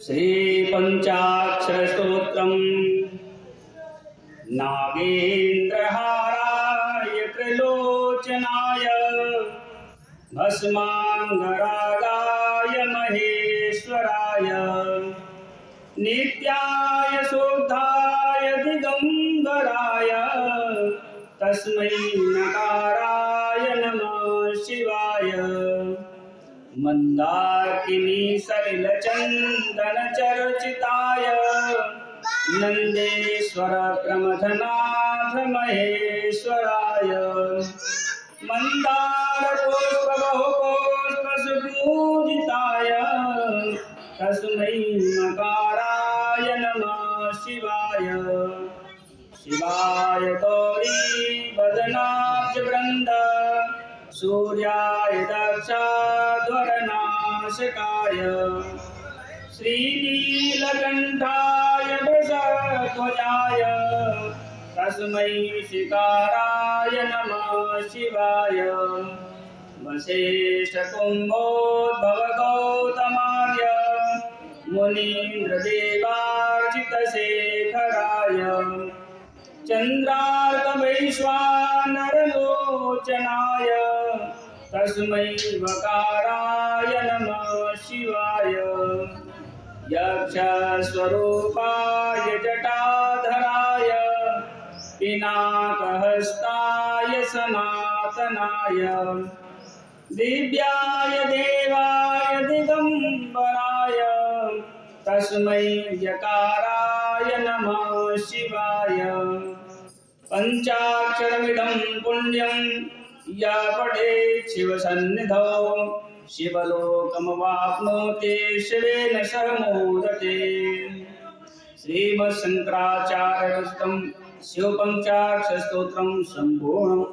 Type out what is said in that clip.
श्री पंचाक्षर स्तोत्रम् नागेन्द्रहाराय त्रिलोचनाय भस्मांगरागाय महेश्वराय नित्याय शुद्धाय दिगंबराय तस्मै नकाराय नमः शिवाय मंदाकिनी सलिलचंदन चर्चिताय नंदेश्वर प्रमथनाथ महेश्वराय मंदार पुष्प बहुपुष्प सुपूजिताय तस्मै मकाराय नमः शिवाय शिवाय गौरी बदनाब्ज वृंद सूर्याय दक्षाध्वरनाशकाय श्रीनीलकंठाय वृषध्वजाय तस्मै शिकाराय नमः शिवाय वसिष्ठकुम्भोद्भव गौतमार्य मुनीन्द्रदेवार्चितशेखराय चन्द्रार्कवैश्वानरलोचनाय तस्मै वकाराय नमः शिवाय यक्षस्वरूपाय जटाधराय पिनाकहस्ताय सनातनाय दिव्याय देवाय दिगंबराय तस्मै यकाराय नमः शिवाय पंचाक्षरमिदं पुण्यं या पठेत् शिवसन्निधौ शिवलोकमवाप्नोति शिवेन सह मोदते। श्रीमच्छंकराचार्यरचितं शिवपञ्चाक्षरस्तोत्रं सम्पूर्णम्।